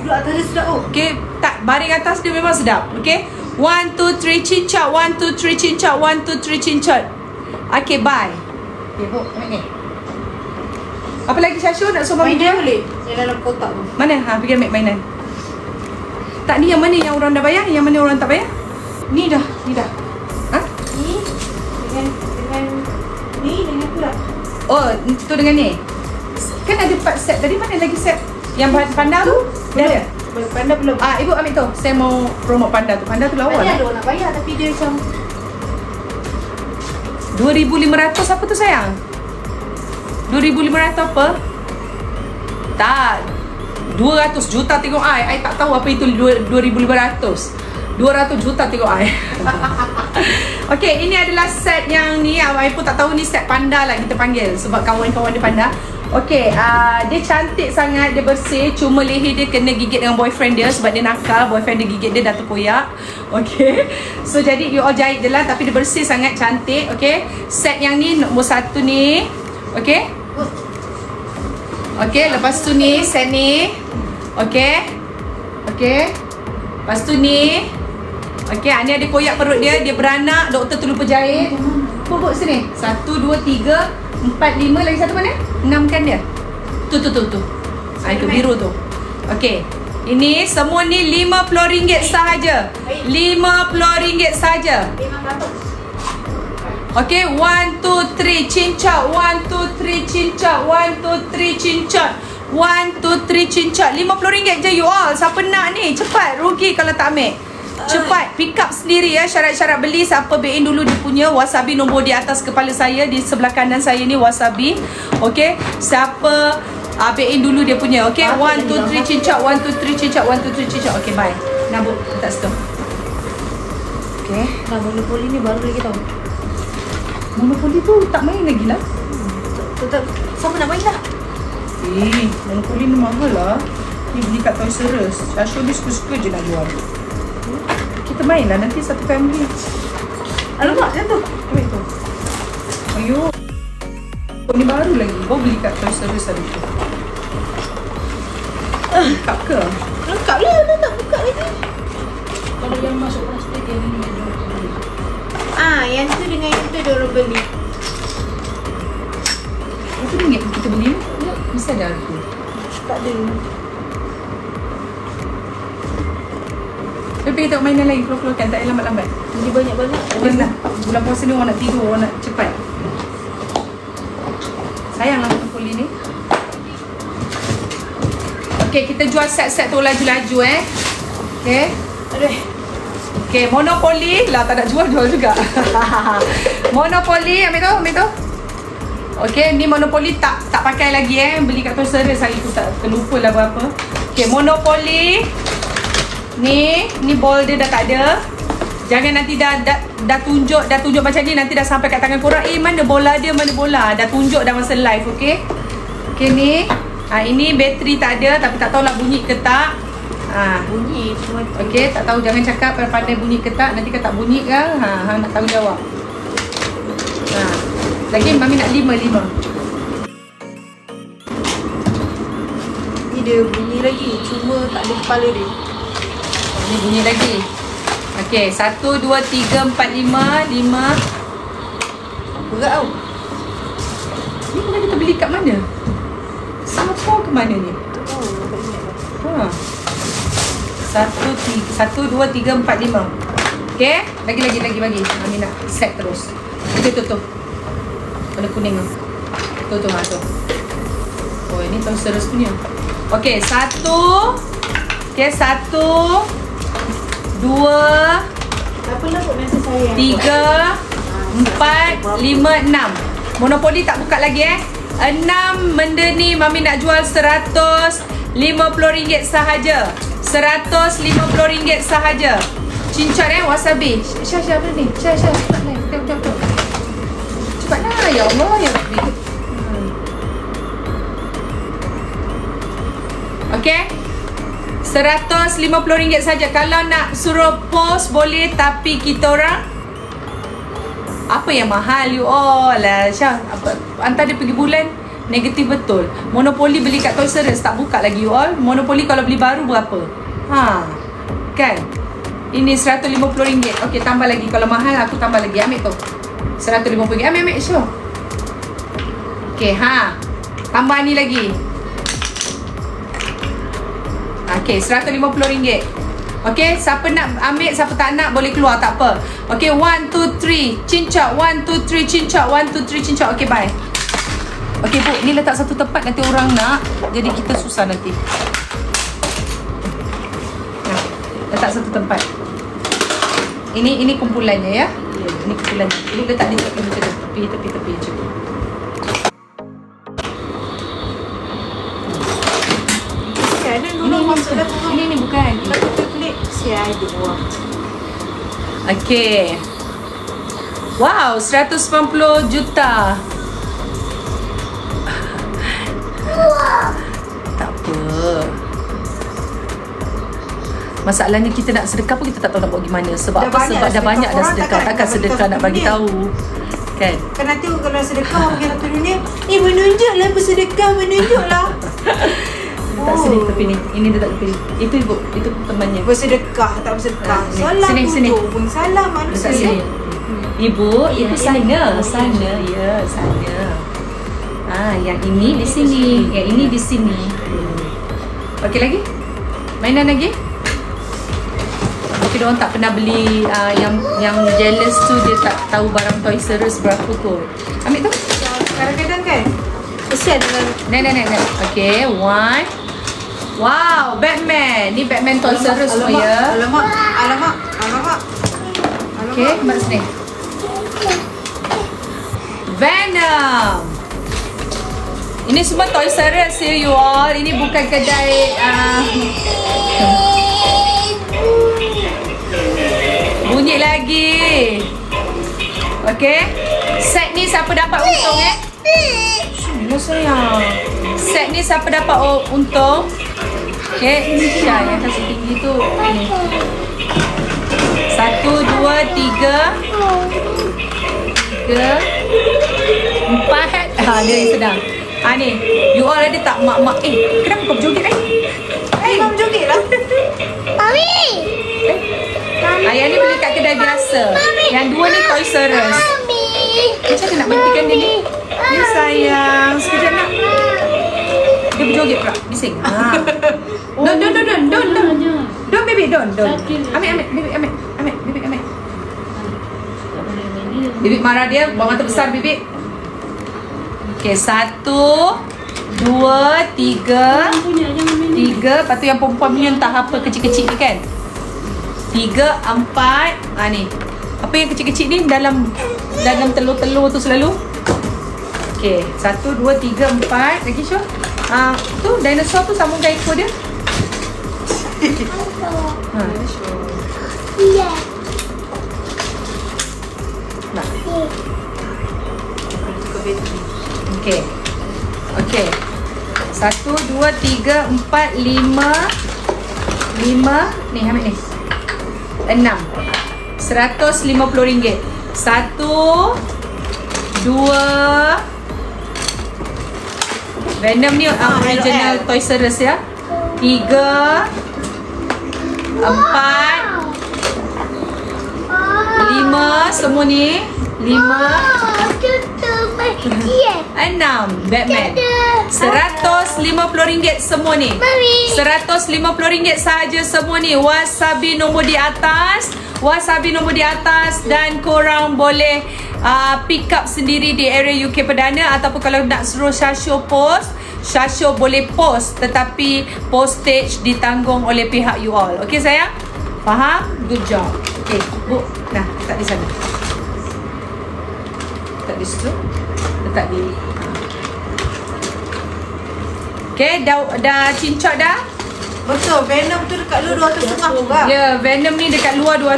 duduk atas dia sedap. Okay, tak, baring atas dia memang sedap. Okay, 1, 2, 3 cincang. 1, 2, 3 cincang. 1, 2, 3 cincang. Okay, bye. Okay, Bu, ambil ni. Apa lagi Syashu nak suruh mami Mainan jual? boleh? Yang dalam kotak tu. Mana? Pergi ambil mainan. Tak, ni yang mana yang orang dah bayar? Yang mana orang tak bayar? Ni dah. Ha? Ni dengan pula. Oh, tu dengan ni. Kan ada 4 set. Tadi mana lagi set? Yang panda tu? Dah ada? Panda belum. Ibu ambil tu. Saya mau promote panda tu. Panda tu lawa Tadi lah. ada orang nak bayar tapi dia macam 2,500 apa tu sayang? 2,500 apa? Tak. 200 juta tengok I tak tahu apa itu 2,500. 200 juta tengok I. Okay, ini adalah set yang ni. I pun tak tahu ni set panda lah kita panggil. Sebab kawan-kawan dia panda. Okay, dia cantik sangat. Dia bersih. Cuma leher dia kena gigit dengan boyfriend dia. Sebab dia nakal. Boyfriend dia gigit dia dah terkoyak. Okay. So, jadi you all jahit je lah. Tapi dia bersih sangat. Cantik. Okay. Set yang ni nombor 1 ni. Okay. Okay, lepas tu ni set ni. Okay. Lepas tu ni. Okay, ni ada koyak perut dia. Dia beranak. Doktor terlupa jahit. Bubuk sini. 1, 2, 3, 4, 5. Lagi satu mana? 6 kan dia? Tu. Itu biru tu. Okay. Ini semua ni RM50 sahaja. RM50 sahaja. memang dapat. Okay, 1, 2, 3 cincang. 1, 2, 3 cincang. 1, 2, 3 cincang. 1, 2, 3 cincang. RM50 je you all. Siapa nak ni? Cepat. Rugi kalau tak ambil. Cepat. Pick up sendiri ya. Syarat-syarat beli. Siapa bain dulu dia punya. Wasabi nombor di atas kepala saya. Di sebelah kanan saya ni wasabi. Okay. Siapa bain dulu dia punya. Okay. 1, 2, 3 cincang. 1, 2, 3 cincang. 1, 2, 3 cincang. Okay, bye. Nabuk. Letak situ. Okay. Nah, monopoli ni baru lagi tau. Monopoli tu tak main lagi lah. Tetap siapa nak main lah? Monopoli ni mahal lah. Ni beli kat Toys R Us. Syashu ni suka-suka je nak jual. Kita main lah nanti satu family. Alamak, jatuh. Ambil tu. Ayuh. Ni baru lagi. Baru beli kat Toys R Us hari tu. Lengkap ke? Lengkap lah, dah tak buka lagi. Kalau yang masuk plastik yang ni yang Yang tu dengan yang tu dia orang beli. itu ringgit kita beli. Ya, mesti ada harga. Tak ada. Tapi kita tengok mainan lain. Keluar-keluar kan. Tak payah lambat-lambat. Beli banyak-banyak. Pernah. Bulan puasa ni orang nak tidur. Orang nak cepat. Sayang lah monopoli ni. Okay, kita jual set-set tu laju-laju Okay. Aduh. Okay, monopoli lah, tak nak jual juga. Monopoli, ambil tu. Okay, ni monopoli tak pakai lagi beli kat Toys R Us hari tu, tak terlupa lah berapa. Okay, monopoli. Ni ball dia dah tak ada. Jangan nanti dah tunjuk macam ni, nanti dah sampai kat tangan korang. Mana bola dia, mana bola. Dah tunjuk dah masa live, okay. Okay, ni. Ini bateri tak ada, tapi tak tahulah bunyi ke tak. Bunyi semua. Okey, tak tahu, jangan cakap pandai bunyi ke tak. Nanti kata tak bunyi ke, hang nak tanggungjawab. Lagi mami nak 5. Ni dia bunyi lagi, cuma tak ada kepala dia. Ni bunyi lagi. Okey, 1, 2, 3, 4, 5. Berat tau. Ni pernah kita beli kat mana? Singapore ke mana ni? Tak tahu, tak ingat lah. 1, 2, 3, 4, 5. Okay, lagi bagi. Mami nak set terus. Itu. Warna kuning tu. Tu. Oh, ini Toys R Us punya. Okay, 1. Okay, 1, 2, Apa lah kot nanti saya 3, 4, 5, 6. Monopoli tak buka lagi 6 benda ni Mami nak jual RM150 sahaja. RM150 sahaja. Cincang wasabi. Syah apa ni? Syah cepat lah. Tengok. Cepatlah ya Allah ya Rabbi. Okey. RM150 saja. Kalau nak suruh post boleh, tapi kita orang apa yang mahal you all lah. Syah, apa hantar dia pergi bulan Negatif betul. Monopoly beli kat Toys R Us tak buka lagi you all. Monopoly kalau beli baru berapa? Kan? Ini RM150. Okey, tambah lagi. Kalau mahal aku tambah lagi. Ambil tu. RM150. Ambil sure. Okey, tambah ni lagi. Okey, RM150. Okey, siapa nak ambil, siapa tak nak boleh keluar, tak apa. Okey, 1, 2, 3 cincak, 1, 2, 3 cincak, 1, 2, 3 cincak. Okey, bye. Okey Bu, ni letak satu tempat, nanti orang nak, jadi kita susah nanti. Letak satu tempat. Ini kumpulannya ya. Ini kumpulannya. Ini letak di tepi je. Ini bukan. Siapa dia buang? Okey. Wow, 190 juta. Tak apa. Masalahnya kita nak sedekah pun kita tak tahu nak buat gimana. Sebab apa? Sebab dah banyak dah sedekah. Takkan sedekah nak bagi tahu. Kan nanti kalau sedekah bagi satu dunia, menunjuklah bersedekah, menunjuklah. Tak sini tepi ni. Ini dia tak tepi. Itu ibu, itu temannya. Bersedekah tak bersedekah. Salah sini. pun salah manusia. Sini. Ibu, itu sana. Ya, sana. Yang ini di sini. Yang ini di sini. Okey lagi? Mainan lagi? Okey, diorang tak pernah beli yang jealous tu, dia tak tahu barang Toys R Us berapa kot. Ambil tu. Kadang-kadang kan kesian dengan Nek. Okey, 1. Wow, Batman. Ni Batman Toys R Us semua ya. Alamak. Okey, mat sini. Venom. Ini semua Toys R Us ya you all. Ini bukan kedai bunyi lagi. Okey. Set ni siapa dapat untung Sini sayang. Set ni siapa dapat untung? Okey, Syah yang kasih tinggi tu. Ni. 1, 2, 3 4. Dia yang sedang. Ni. You all ada tak mak-mak? Kenapa kau berjoget kau berjoget lah. Mami. Yang ni beli kat kedai biasa. Yang dua ni Toys R Us. Macam mana nak berhentikan dia ni? Ni sayang. Sekejap nak. Dia berjoget pula. Bising. Don't baby, don't. Ambil. Bibik marah dia. Buang mata besar bibik. Okey, 1, 2, 3. 3. Lepas tu yang perempuan punya entah apa kecil-kecil ni kan. 3, 4. Ni. Apa yang kecil-kecil ni dalam telur-telur tu selalu. Okey, 1, 2, 3, 4. Lagi Syah. Tu dinosaur tu sambungkan ekor dia. Ya. Nak. Okey. 1, 2, 3, 4, 5. Ni ambil ni. 6. RM150. 1, 2. Venom ni original Toys R Us ya. 3, 4, 5. Semua ni 5. 6 Batman. RM150 semua ni. RM150 sahaja semua ni. Wasabi nombor di atas. Dan korang boleh pick up sendiri di area UK Perdana. Ataupun kalau nak suruh Shasho post, Shasho boleh post, tetapi postage ditanggung oleh pihak you all. Okay sayang? Faham? Good job. Okay, Bu. Nah, letak di sana. Letak di situ. Letak di. Okay, dah cincak dah. Betul, Venom tu dekat luar 2.5 juga. Ya, Venom ni dekat luar 2.